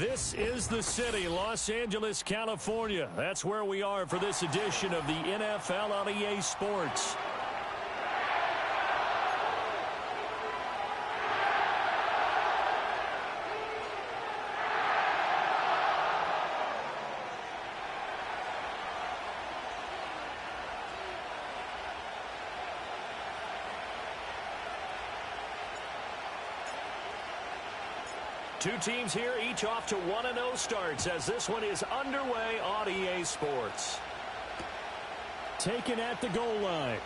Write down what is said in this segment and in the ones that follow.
This is the city, Los Angeles, California. That's where we are for this edition of the NFL on EA Sports. Two teams here, each off to 1-0 starts as this one is underway on EA Sports. Taken at the goal line.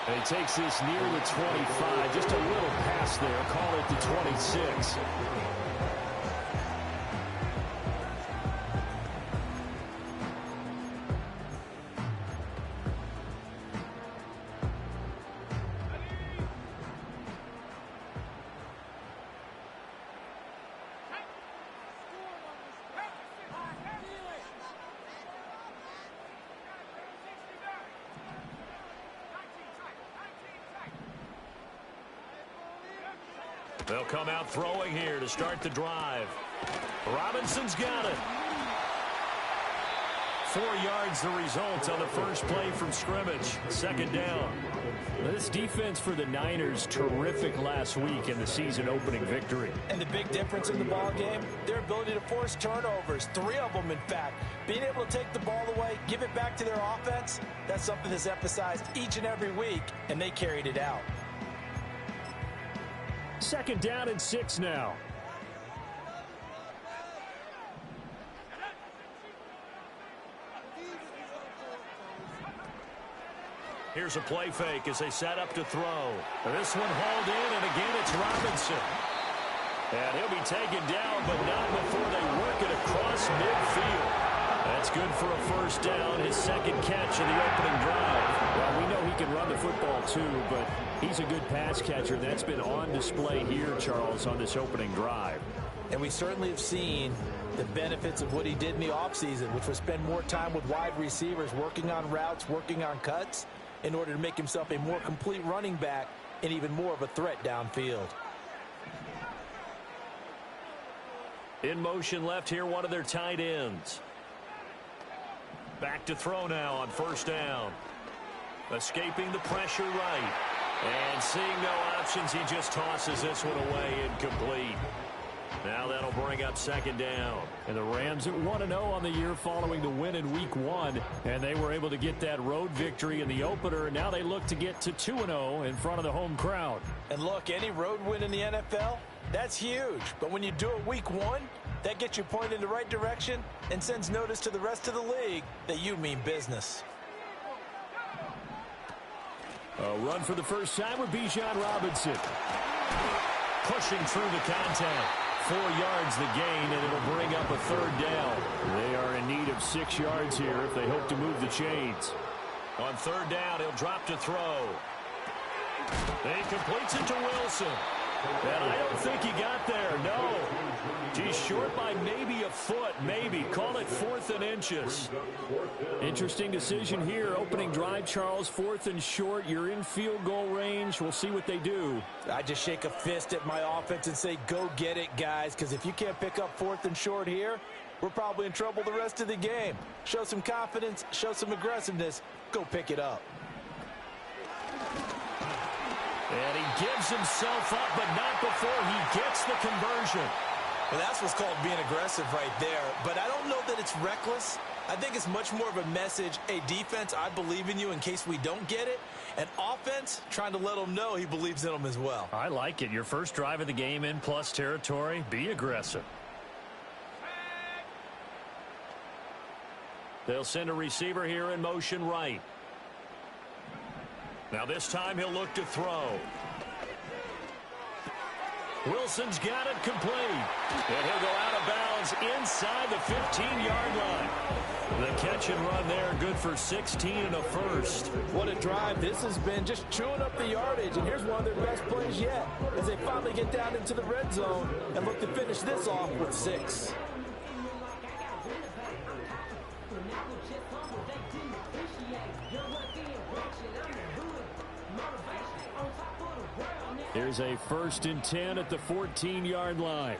And he takes this near the 25, just a little pass there, call it the 26. They'll come out throwing here to start the drive. Robinson's got it. 4 yards the result on the first play from scrimmage. Second down. This defense for the Niners, terrific last week in the season opening victory. And the big difference in the ball game, their ability to force turnovers. 3 of them, in fact. Being able to take the ball away, give it back to their offense, that's something that's emphasized each and every week, and they carried it out. Second down and 6 now. Here's a play fake as they set up to throw. This one hauled in, and again it's Robinson. And he'll be taken down, but not before they work it across midfield. That's good for a first down, his second catch of the opening drive. Well, we know he can run the football too, but he's a good pass catcher. That's been on display here, Charles, on this opening drive. And we certainly have seen the benefits of what he did in the offseason, which was spend more time with wide receivers, working on routes, working on cuts, in order to make himself a more complete running back and even more of a threat downfield. In motion left here, one of their tight ends. Back to throw now on first down. Escaping the pressure right. And seeing no options, he just tosses this one away, incomplete. Now that'll bring up second down. And the Rams at 1-0 on the year following the win in Week 1. And they were able to get that road victory in the opener. And now they look to get to 2-0 in front of the home crowd. And look, any road win in the NFL, that's huge. But when you do it Week 1, that gets you pointed in the right direction and sends notice to the rest of the league that you mean business. A run for the first time with Bijan Robinson. Pushing through the contact. 4 yards the gain, and it'll bring up a third down. They are in need of 6 yards here if they hope to move the chains. On third down, he'll drop to throw. He completes it to Wilson. And I don't think he got there, no. He's short by maybe a foot, maybe. Call it 4th and inches. Interesting decision here. Opening drive, Charles, 4th and short. You're in field goal range. We'll see what they do. I just shake a fist at my offense and say, go get it, guys, because if you can't pick up 4th and short here, we're probably in trouble the rest of the game. Show some confidence, show some aggressiveness, go pick it up. And he gives himself up, but not before he gets the conversion. Well, that's what's called being aggressive right there. But I don't know that it's reckless. I think it's much more of a message, hey, defense, I believe in you in case we don't get it. And offense, trying to let him know he believes in them as well. I like it. Your first drive of the game in plus territory, be aggressive. They'll send a receiver here in motion right. Now this time he'll look to throw. Wilson's got it complete. And he'll go out of bounds inside the 15-yard line. The catch and run there, good for 16 and a first. What a drive this has been, just chewing up the yardage. And here's one of their best plays yet as they finally get down into the red zone and look to finish this off with 6. Here's a 1st and 10 at the 14-yard line.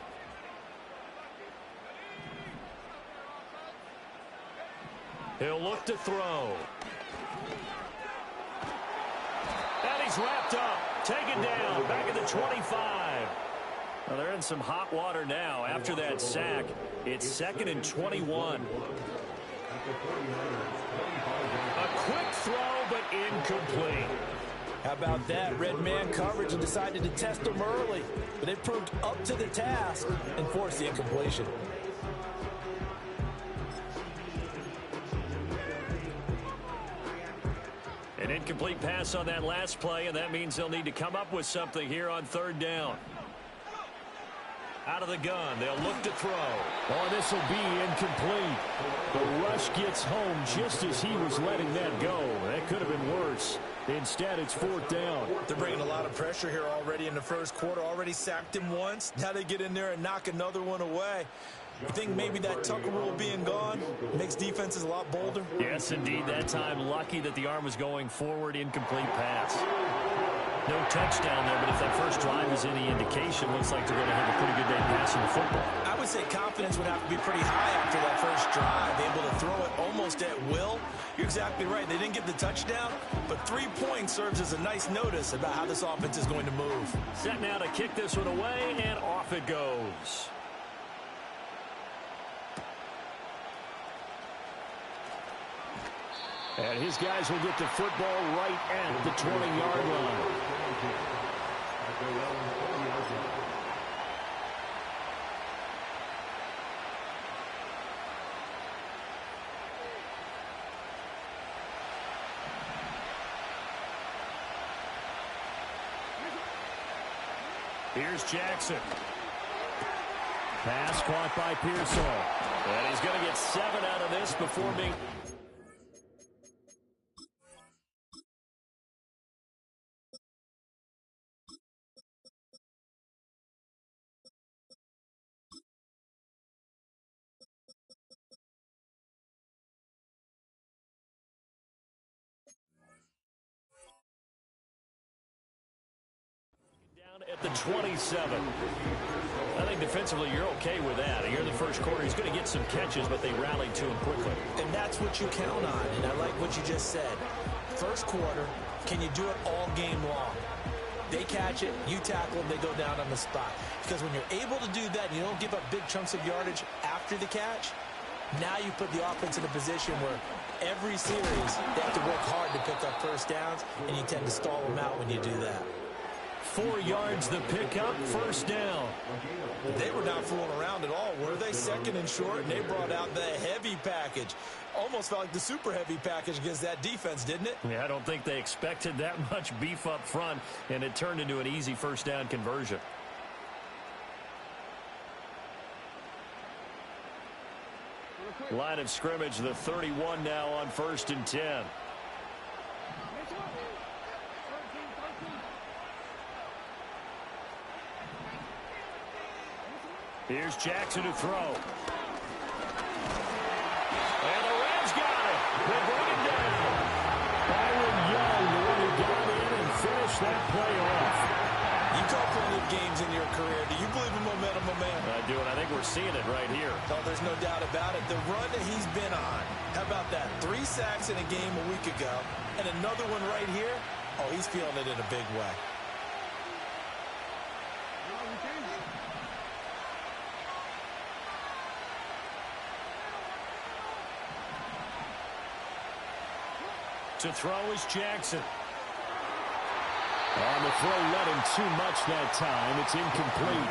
He'll look to throw. And he's wrapped up. Taken down. Back at the 25. Well, they're in some hot water now. After that sack, it's 2nd and 21. A quick throw, but incomplete. How about that? Red man coverage and decided to test him early. But they proved up to the task and forced the incompletion. An incomplete pass on that last play, and that means they'll need to come up with something here on 3rd down. Out of the gun, they'll look to throw. Oh, this will be incomplete. The rush gets home just as he was letting that go. That could have been worse. Instead, it's 4th down. They're bringing a lot of pressure here already in the first quarter. Already sacked him once. Now they get in there and knock another one away. You think maybe that Tucker rule being gone makes defenses a lot bolder? Yes, indeed. That time, lucky that the arm was going forward. Incomplete pass. No touchdown there, but if that first drive is any indication, looks like they're going to have a pretty good day passing the football. I would say confidence would have to be pretty high after that first drive. Able to throw it almost at will. You're exactly right. They didn't get the touchdown, but 3 points serves as a nice notice about how this offense is going to move. Set now to kick this one away, and off it goes. And his guys will get the football right at the 20-yard line. Here's Jackson. Pass caught by Pearsall. And he's going to get 7 out of this before being... At the 27. I think defensively you're okay with that. Here in the first quarter, he's going to get some catches, but they rallied to him quickly. And that's what you count on, and I like what you just said. First quarter, can you do it all game long? They catch it, you tackle them, they go down on the spot. Because when you're able to do that and you don't give up big chunks of yardage after the catch, now you put the offense in a position where every series they have to work hard to pick up first downs, and you tend to stall them out when you do that. 4 yards the pickup, first down. They were not fooling around at all, were they? 2nd and short, and they brought out the heavy package. Almost felt like the super heavy package against that defense, didn't it? Yeah, I don't think they expected that much beef up front, and it turned into an easy first down conversion. Line of scrimmage, the 31 now on 1st and 10. Here's Jackson to throw. And the Rams got it. They bring it down. Byron Young, the one who got in and finished that play off. You call plenty of games in your career. Do you believe in momentum, my man? I do, and I think we're seeing it right here. Oh, there's no doubt about it. The run that he's been on. How about that? 3 sacks in a game a week ago, and another one right here. Oh, he's feeling it in a big way. To throw is Jackson. On the throw, let him too much that time. It's incomplete.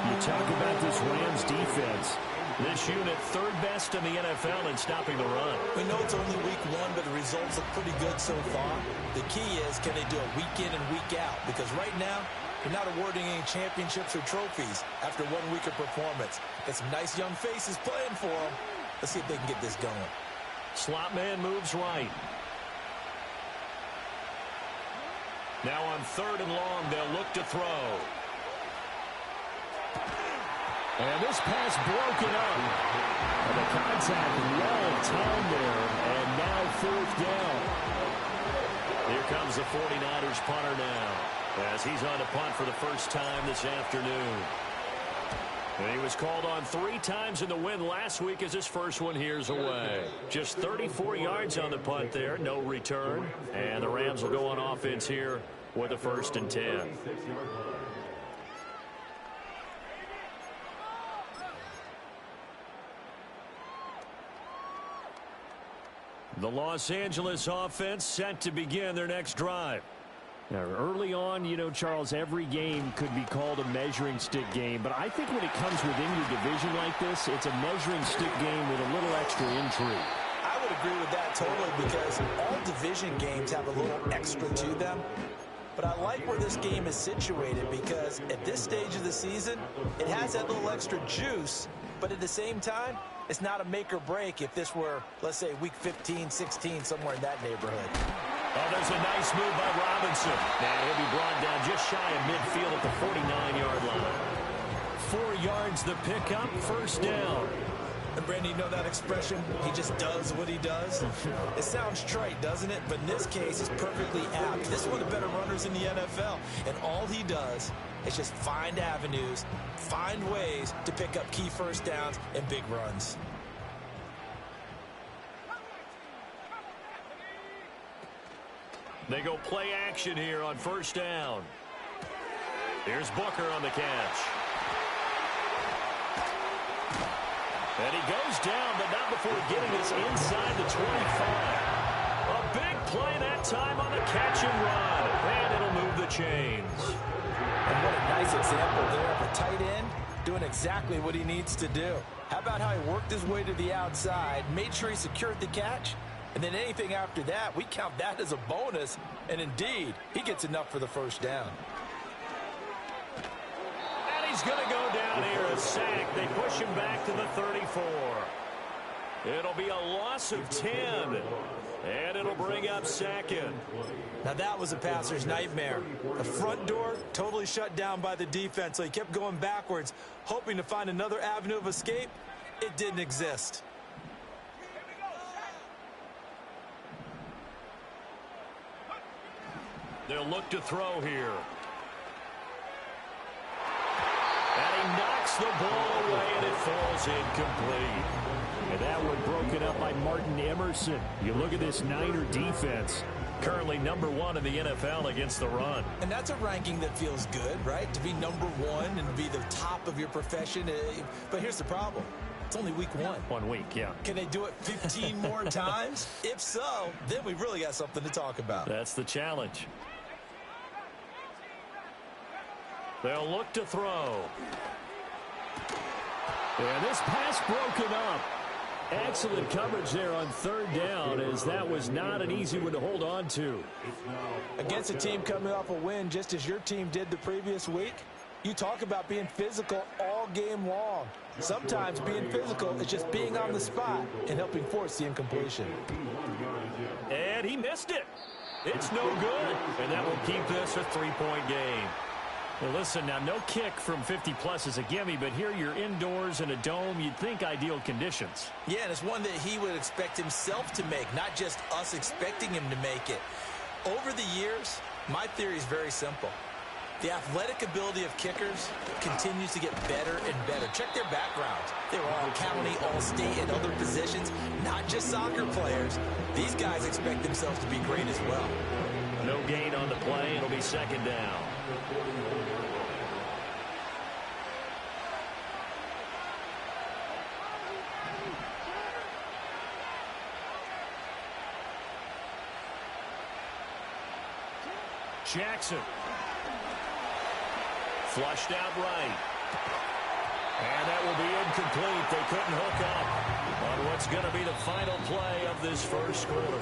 You talk about this Rams defense. This unit, 3rd best in the NFL in stopping the run. We know it's only week 1, but the results look pretty good so far. The key is, can they do it week in and week out? Because right now, you're not awarding any championships or trophies after 1 week of performance. Got some nice young faces playing for them. Let's see if they can get this going. Slot man moves right. Now on 3rd and long, they'll look to throw. And this pass broken up. And the contact well timed there. And now 4th down. Here comes the 49ers punter now, as he's on to punt for the first time this afternoon. And he was called on 3 times in the win last week as his first one here's away. Just 34 yards on the punt there, no return. And the Rams will go on offense here with a 1st and 10. The Los Angeles offense set to begin their next drive. Now, early on, you know, Charles, every game could be called a measuring stick game. But I think when it comes within your division like this, it's a measuring stick game with a little extra intrigue. I would agree with that totally because all division games have a little extra to them. But I like where this game is situated because at this stage of the season, it has that little extra juice. But at the same time, it's not a make or break if this were, let's say, week 15, 16, somewhere in that neighborhood. Oh, there's a nice move by Robinson. And he'll be brought down just shy of midfield at the 49-yard line. 4 yards the pickup, 1st down. And Brandon, you know that expression, he just does what he does? It sounds trite, doesn't it? But in this case, it's perfectly apt. This is one of the better runners in the NFL. And all he does is just find avenues, find ways to pick up key 1st downs and big runs. They go play action here on 1st down. Here's Booker on the catch. And he goes down, but not before getting this inside the 25. A big play that time on the catch and run. And it'll move the chains. And what a nice example there of a tight end doing exactly what he needs to do. How about how he worked his way to the outside, made sure he secured the catch, and then anything after that, we count that as a bonus. And indeed, he gets enough for the 1st down. And he's going to go down here, a sack. They push him back to the 34. It'll be a loss of 10. And it'll bring up 2nd. Now that was a passer's nightmare. The front door totally shut down by the defense, so he kept going backwards, hoping to find another avenue of escape. It didn't exist. They'll look to throw here. And he knocks the ball away, and it falls incomplete. And that one broken up by Martin Emerson. You look at this Niner defense. Currently number 1 in the NFL against the run. And that's a ranking that feels good, right? To be number 1 and to be the top of your profession. But here's the problem. It's only week 1. 1 week, yeah. Can they do it 15 more times? If so, then we really got something to talk about. That's the challenge. They'll look to throw. And this pass broken up. Excellent coverage there on 3rd down, as that was not an easy one to hold on to. Against a team coming off a win just as your team did the previous week, you talk about being physical all game long. Sometimes being physical is just being on the spot and helping force the incompletion. And he missed it. It's no good. And that will keep this a 3-point game. Well, listen, now, no kick from 50-plus is a gimme, but here you're indoors in a dome. You'd think ideal conditions. Yeah, and it's one that he would expect himself to make, not just us expecting him to make it. Over the years, my theory is very simple. The athletic ability of kickers continues to get better and better. Check their backgrounds. They were all county, all state, and other positions, not just soccer players. These guys expect themselves to be great as well. No gain on the play. It'll be 2nd down. Jackson. Flushed out right. And that will be incomplete. They couldn't hook up on what's going to be the final play of this 1st quarter.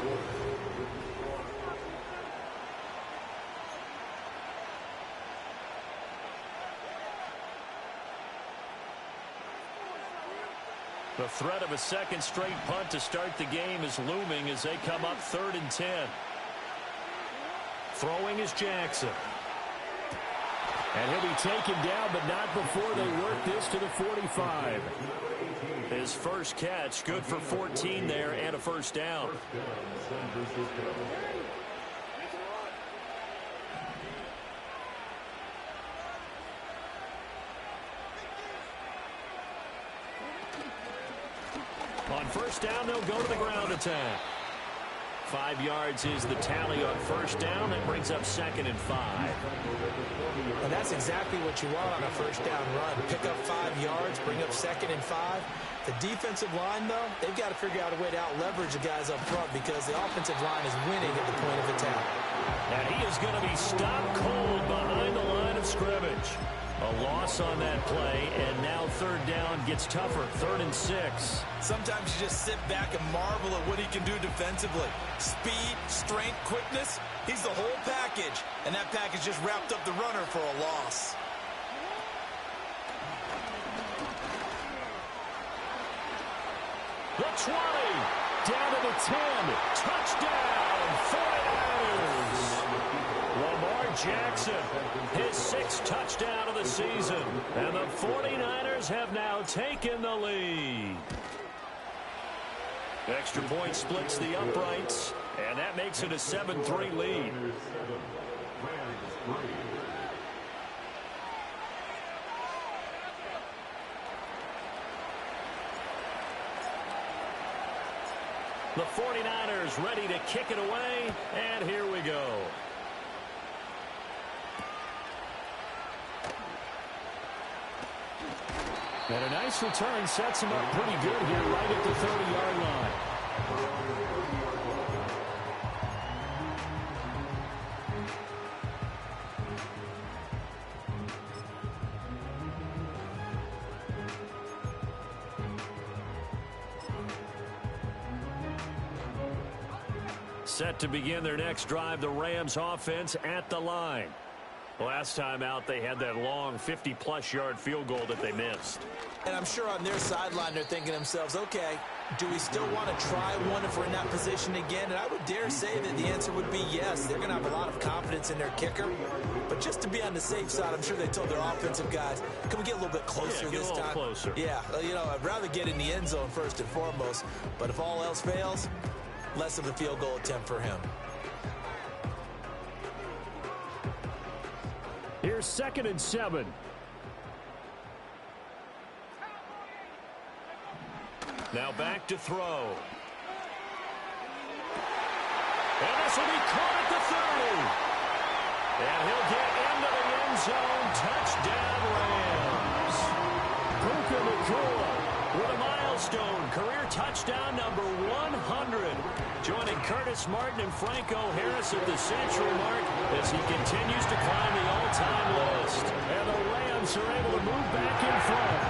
The threat of a 2nd straight punt to start the game is looming as they come up 3rd and 10. Throwing is Jackson. And he'll be taken down, but not before they work this to the 45. His first catch, good for 14 there and a 1st down. On first down, they'll go to the ground attack. 5 yards is the tally on first down. That brings up 2nd and 5. And that's exactly what you want on a first down run. Pick up 5 yards, bring up 2nd and 5. The defensive line, though, they've got to figure out a way to out-leverage the guys up front because the offensive line is winning at the point of attack. And he is going to be stopped cold behind the line of scrimmage. A loss on that play, and now third down gets tougher. 3rd and 6. Sometimes you just sit back and marvel at what he can do defensively. Speed, strength, quickness, he's the whole package. And that package just wrapped up the runner for a loss. The 20, down to the 10, touchdown, 49ers. Lamar Jackson, his 6th touchdown of the season, and the 49ers have now taken the lead. Extra point splits the uprights, and that makes it a 7-3 lead. The 49ers ready to kick it away, and here we go. And a nice return sets him up pretty good here right at the 30-yard line. Set to begin their next drive, the Rams offense at the line. Last time out, they had that long 50-plus yard field goal that they missed. And I'm sure on their sideline they're thinking to themselves, okay, do we still want to try one if we're in that position again? And I would dare say that the answer would be yes. They're going to have a lot of confidence in their kicker. But just to be on the safe side, I'm sure they told their offensive guys, can we get a little bit closer this time? Closer. Yeah, you know, I'd rather get in the end zone first and foremost. But if all else fails, less of a field goal attempt for him. Here's 2nd and 7. Now back to throw. And this will be caught at the 30. And he'll get into the end zone. Touchdown, Rams. Puka Nacua with a milestone. Career touchdown number 100. Joining Curtis Martin and Franco Harris at the century mark as he continues to climb the all-time list. And the Rams are able to move back in front.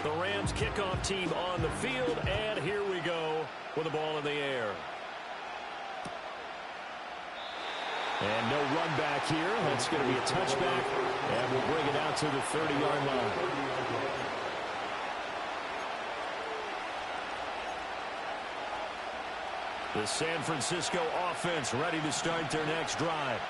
The Rams kickoff team on the field, and here we go with the ball in the air. And no run back here. That's going to be a touchback, and we'll bring it out to the 30-yard line. The San Francisco offense ready to start their next drive.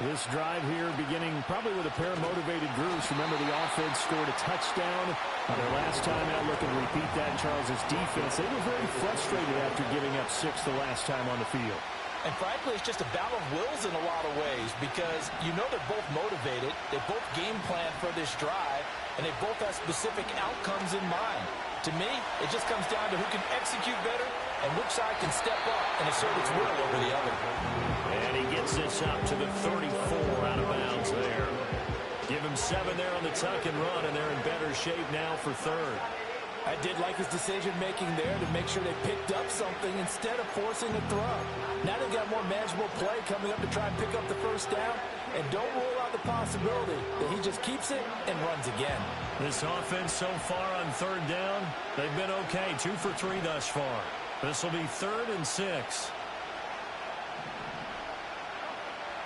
This drive here beginning probably with a pair of motivated groups. Remember, the offense scored a touchdown their last time out. Looking to repeat that. Charles' defense, they were very frustrated after giving up 6 the last time on the field. And frankly, it's just a battle of wills in a lot of ways because you know they're both motivated. They both game plan for this drive, and they both have specific outcomes in mind. To me, it just comes down to who can execute better and which side can step up and assert its will over the other. And he gets this up to the 34 out of bounds there. Give him 7 there on the tuck and run, and they're in better shape now for third. I did like his decision-making there to make sure they picked up something instead of forcing a throw. Now they've got more manageable play coming up to try and pick up the first down. And don't rule out the possibility that he just keeps it and runs again. This offense so far on third down, they've been okay. 2 for 3 thus far. This will be 3rd and 6.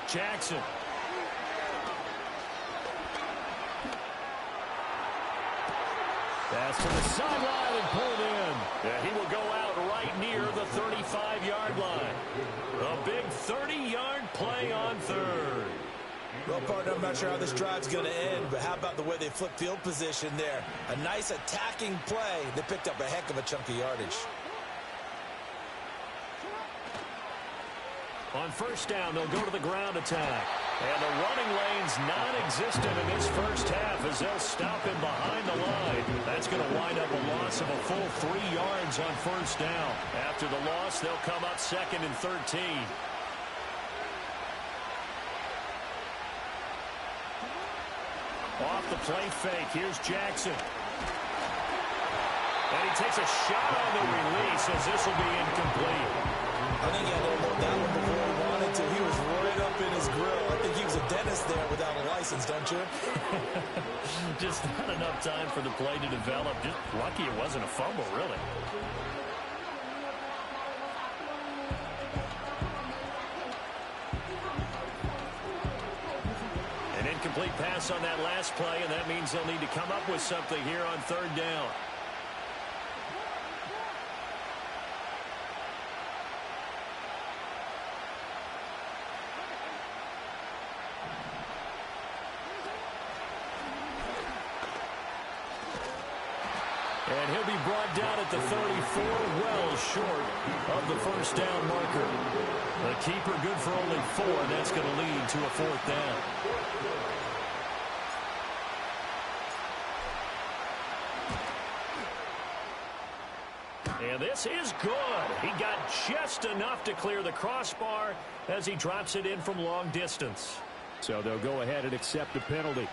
Jackson. Pass to the sideline and pulled in. Yeah, he will go out right near the 35-yard line. A big 30-yard play on third. Well, partner, I'm not sure how this drive's going to end, but how about the way they flip field position there? A nice attacking play. They picked up a heck of a chunk of yardage. On first down, they'll go to the ground attack. And the running lane's non-existent in this first half as they'll stop him behind the line. That's going to wind up a loss of a full 3 yards on first down. After the loss, they'll come up 2nd and 13. Off the play fake, here's Jackson. And he takes a shot on the release as this will be incomplete. I think he had to hold that one before he wanted to. He was right up in his grill. I think he was a dentist there without a license, don't you? Just not enough time for the play to develop. Just lucky it wasn't a fumble, really. An incomplete pass on that last play, and that means they'll need to come up with something here on 3rd down. And he'll be brought down at the 34, well short of the first down marker. The keeper good for only 4, and that's going to lead to a 4th down. And this is good. He got just enough to clear the crossbar as he drops it in from long distance. So they'll go ahead and accept the penalty.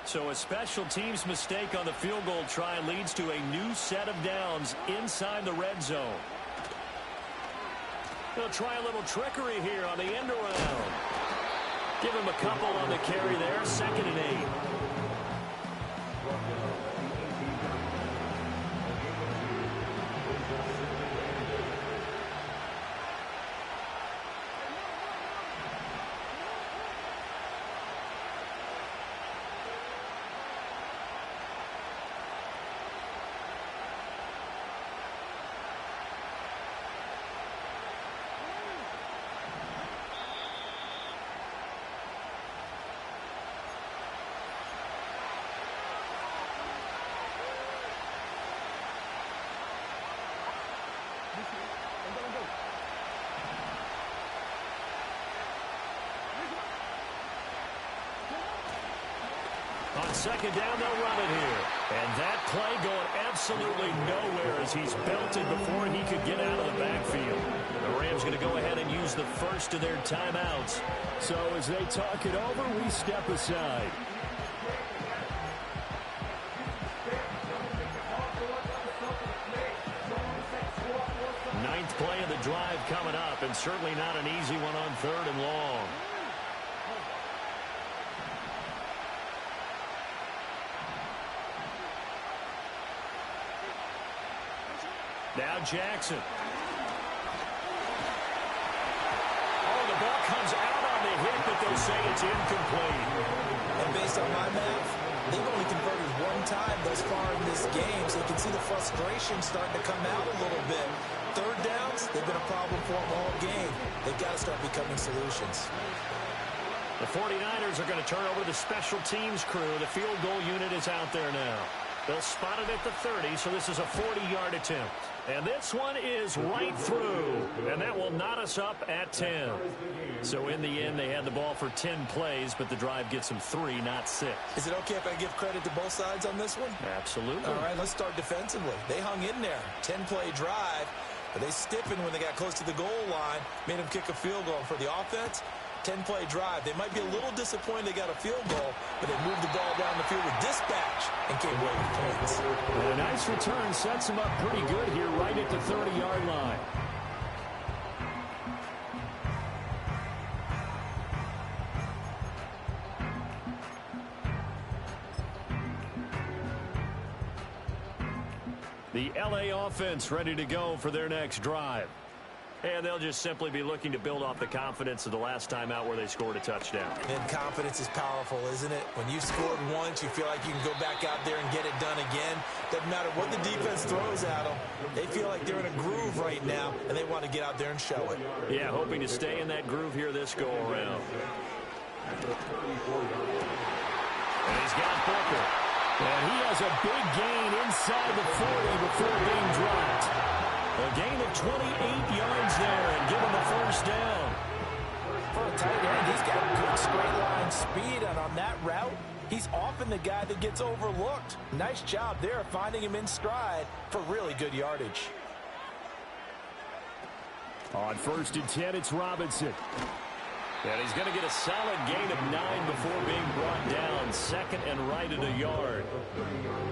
So a special teams mistake on the field goal try leads to a new set of downs inside the red zone. They'll try a little trickery here on the end around. Give him a couple on the carry there, 2nd and 8. On 2nd down, they'll run it here. And that play going absolutely nowhere as he's belted before he could get out of the backfield. The Rams going to go ahead and use the first of their timeouts. So as they talk it over, we step aside. Ninth play of the drive coming up, and certainly not an easy one on 3rd and long. Now Jackson. Oh, the ball comes out on the hit, but they'll say it's incomplete. And based on my math, they've only converted 1 time thus far in this game, so you can see the frustration starting to come out a little bit. 3rd downs, they've been a problem for them all game. They've got to start becoming solutions. The 49ers are going to turn over the special teams crew. The field goal unit is out there now. They'll spot it at the 30, so this is a 40-yard attempt. And this one is right through, and that will knot us up at 10. So in the end, they had the ball for 10 plays, but the drive gets them 3, not 6. Is it okay if I give credit to both sides on this one? Absolutely. All right, let's start defensively. They hung in there. 10-play drive, but they stiffened when they got close to the goal line, made them kick a field goal. For the offense, 10-play drive. They might be a little disappointed they got a field goal, but they moved the ball down the field with dispatch and came away with points. And a nice return sets them up pretty good here right at the 30-yard line. The LA offense ready to go for their next drive. And they'll just simply be looking to build off the confidence of the last time out where they scored a touchdown. And confidence is powerful, isn't it? When you've scored once, you feel like you can go back out there and get it done again. Doesn't matter what the defense throws at them. They feel like they're in a groove right now, and they want to get out there and show it. Yeah, hoping to stay in that groove here this go-around. And he's got Booker. And he has a big gain inside the 40 before being dropped. A gain of 28 yards there and given the first down. For a tight end, he's got good straight line speed, and on that route, he's often the guy that gets overlooked. Nice job there finding him in stride for really good yardage. On 1st and 10, it's Robinson. And he's going to get a solid gain of 9 before being brought down. 2nd and right at a yard.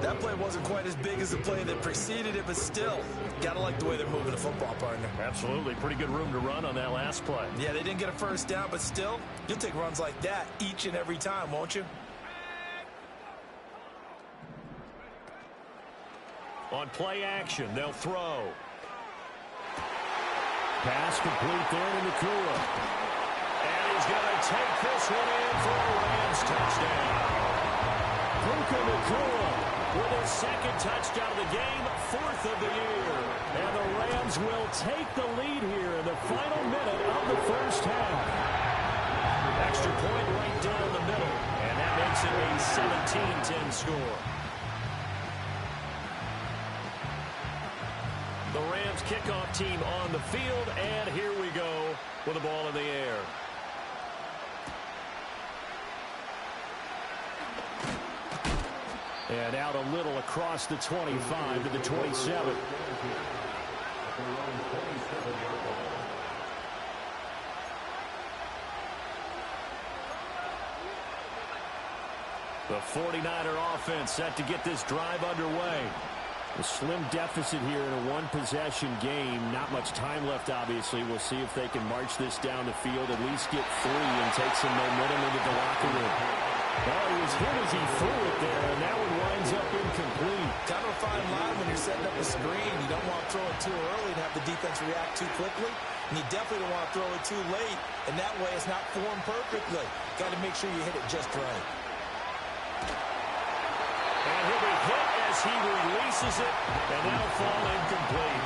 That play wasn't quite as big as the play that preceded it, but still, got to like the way they're moving the football, partner. Absolutely. Pretty good room to run on that last play. Yeah, they didn't get a first down, but still, you'll take runs like that each and every time, won't you? On play action, they'll throw. Pass complete there to Nakua. And he's going to take this one in for a Rams touchdown. Puka Nakua with his 2nd touchdown of the game, 4th of the year. And the Rams will take the lead here in the final minute of the first half. Extra point right down the middle. And that makes it a 17-10 score. The Rams kickoff team on the field, and here we go with the ball in the air. And out a little across the 25 to the 27. The 49er offense set to get this drive underway. A slim deficit here in a one-possession game. Not much time left, obviously. We'll see if they can march this down the field, at least get 3 and take some momentum into the locker room. Well, he was hit as he threw it there, and that one winds up incomplete. Kind of a fine line when you're setting up a screen. You don't want to throw it too early and have the defense react too quickly. And you definitely don't want to throw it too late. And that way it's not formed perfectly. Got to make sure you hit it just right. And he'll be hit as he releases it, and that'll fall incomplete.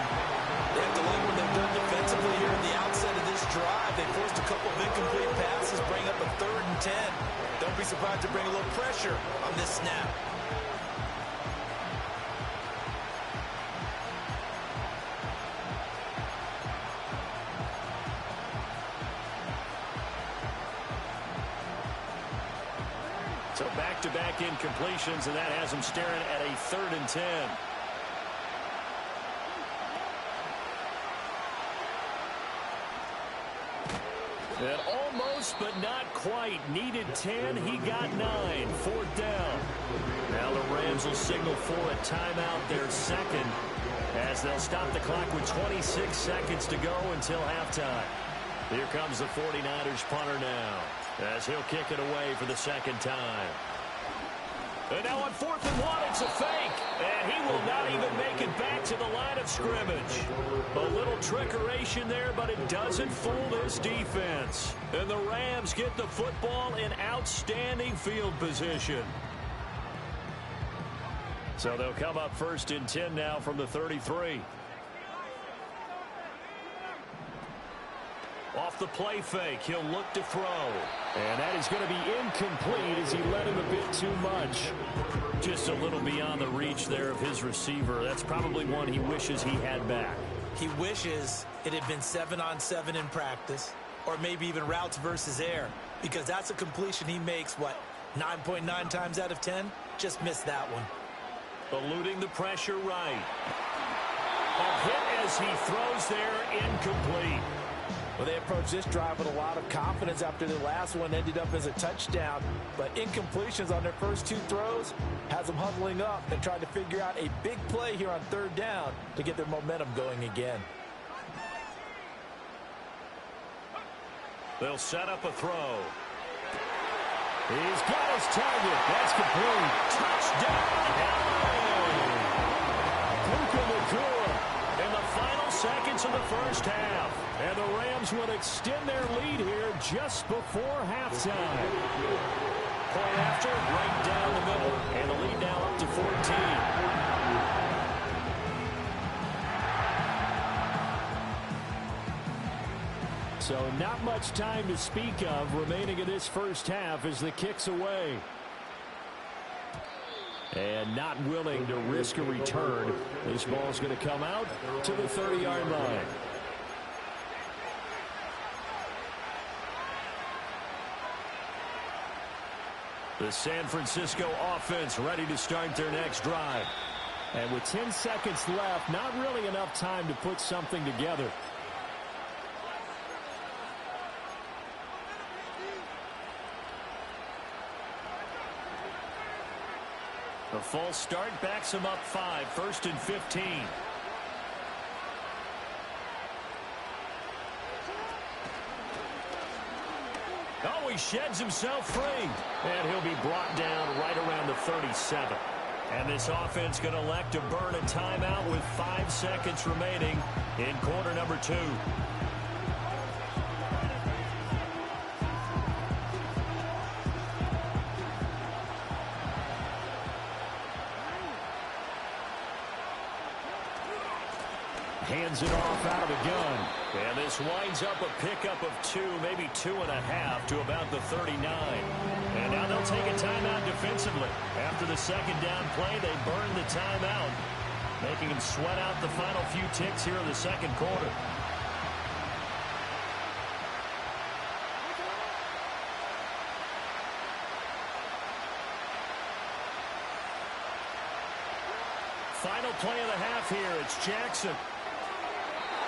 They have to like what they've done defensively here at the outset of this drive. They forced a couple of incomplete passes, bring up a 3rd and 10. Don't be surprised to bring a little pressure on this snap. So back-to-back incompletions, and that has them staring at a 3rd and 10. And almost, but not quite. Needed 10. He got 9. 4th down. Now the Rams will signal for a timeout, their 2nd, as they'll stop the clock with 26 seconds to go until halftime. Here comes the 49ers punter now, as he'll kick it away for the 2nd time. And now on 4th and 1, it's a fake. And he will not even make it back to the line of scrimmage. A little trickeration there, but it doesn't fool this defense. And the Rams get the football in outstanding field position. So they'll come up 1st and 10 now from the 33. Off the play fake, he'll look to throw. And that is going to be incomplete as he led him a bit too much. Just a little beyond the reach there of his receiver. That's probably one he wishes he had back. He wishes it had been 7-on-7 in practice, or maybe even routes versus air, because that's a completion he makes, 9.9 times out of 10? Just missed that one. Eluding the pressure right. A hit as he throws there, incomplete. Well, they approached this drive with a lot of confidence after the last one ended up as a touchdown. But incompletions on their first 2 throws has them huddling up and trying to figure out a big play here on 3rd down to get their momentum going again. They'll set up a throw. He's got his target. That's complete. Touchdown! Puka Nakua in the final seconds of the first half. And the Rams would extend their lead here just before halftime. Point after, right down the middle. And the lead now up to 14. So not much time to speak of remaining in this first half as the kick's away. And not willing to risk a return. This ball's going to come out to the 30-yard line. The San Francisco offense ready to start their next drive. And with 10 seconds left, not really enough time to put something together. The false start backs him up 5, 1st and 15. Oh, he sheds himself free. And he'll be brought down right around the 37. And this offense going to elect to burn a timeout with 5 seconds remaining in quarter number 2. Hands it off out of the gun. And this winds up a pickup of 2, maybe 2.5 to about the 39. And now they'll take a timeout defensively. After the second down play, they burn the timeout, making them sweat out the final few ticks here in the second quarter. Final play of the half here. It's Jackson.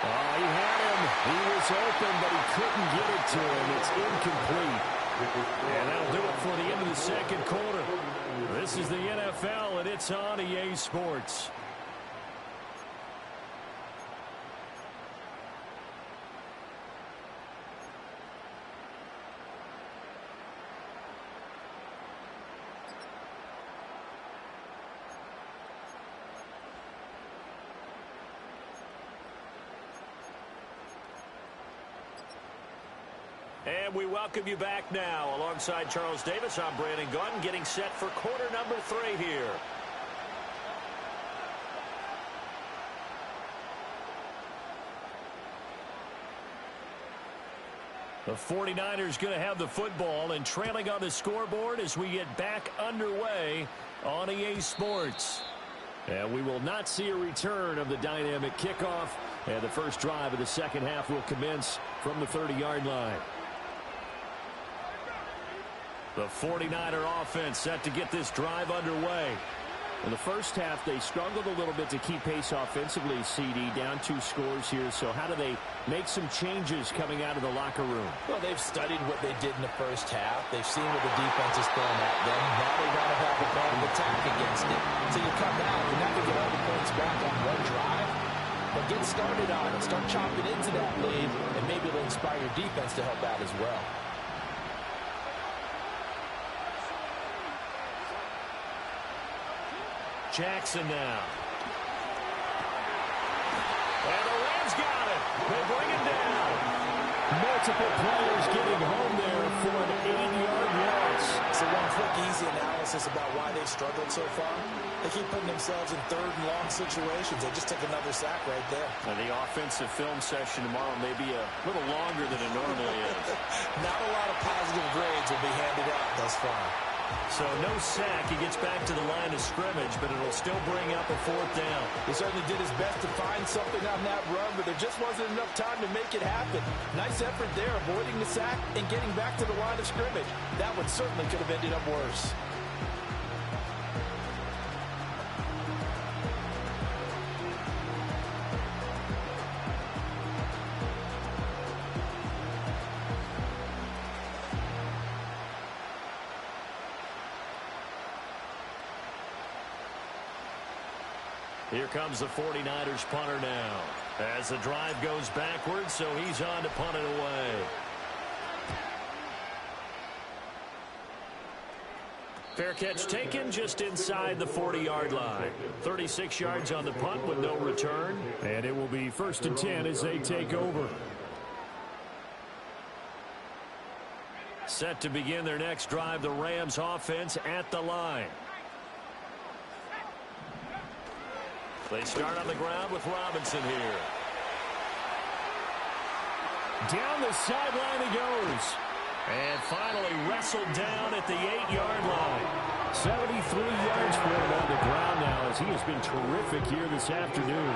Oh, he had him. He was open, but he couldn't get it to him. It's incomplete. And that'll do it for the end of the second quarter. This is the NFL, and it's on EA Sports. And we welcome you back now. Alongside Charles Davis, I'm Brandon Gaudin, getting set for quarter number 3 here. The 49ers going to have the football and trailing on the scoreboard as we get back underway on EA Sports. And we will not see a return of the dynamic kickoff. And the first drive of the second half will commence from the 30-yard line. The 49er offense set to get this drive underway. In the first half, they struggled a little bit to keep pace offensively, CD, down 2 scores here. So how do they make some changes coming out of the locker room? Well, they've studied what they did in the first half. They've seen what the defense is throwing at them. Now they want to have a plan of attack against it. So you come out, you're not going to get all the points back on one drive. But get started on it. Start chopping into that lead, and maybe it'll inspire your defense to help out as well. Jackson now. And the Rams got it. They bring it down. Multiple players getting home there for an 8-yard loss. So one quick, easy analysis about why they've struggled so far. They keep putting themselves in third and long situations. They just took another sack right there. And the offensive film session tomorrow may be a little longer than it normally is. Not a lot of positive grades will be handed out thus far. So no sack. He gets back to the line of scrimmage, but it'll still bring up a 4th down. He certainly did his best to find something on that run, but there just wasn't enough time to make it happen. Nice effort there, avoiding the sack and getting back to the line of scrimmage. That one certainly could have ended up worse. Here comes the 49ers punter now. As the drive goes backwards, so he's on to punt it away. Fair catch taken just inside the 40-yard line. 36 yards on the punt with no return. And it will be 1st and 10 as they take over. Set to begin their next drive, the Rams offense at the line. They start on the ground with Robinson here. Down the sideline he goes. And finally wrestled down at the 8-yard line. 73 yards for him on the ground now, as he has been terrific here this afternoon.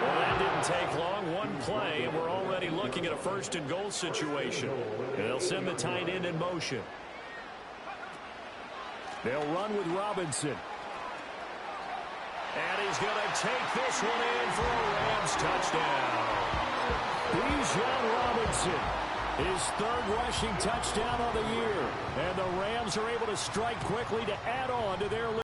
Well, that didn't take long. One play, and we're already looking at a first-and-goal situation. They'll send the tight end in motion. They'll run with Robinson. And he's going to take this one in for a Rams touchdown. Bijan Robinson, his third rushing touchdown on the year. And the Rams are able to strike quickly to add on to their lead.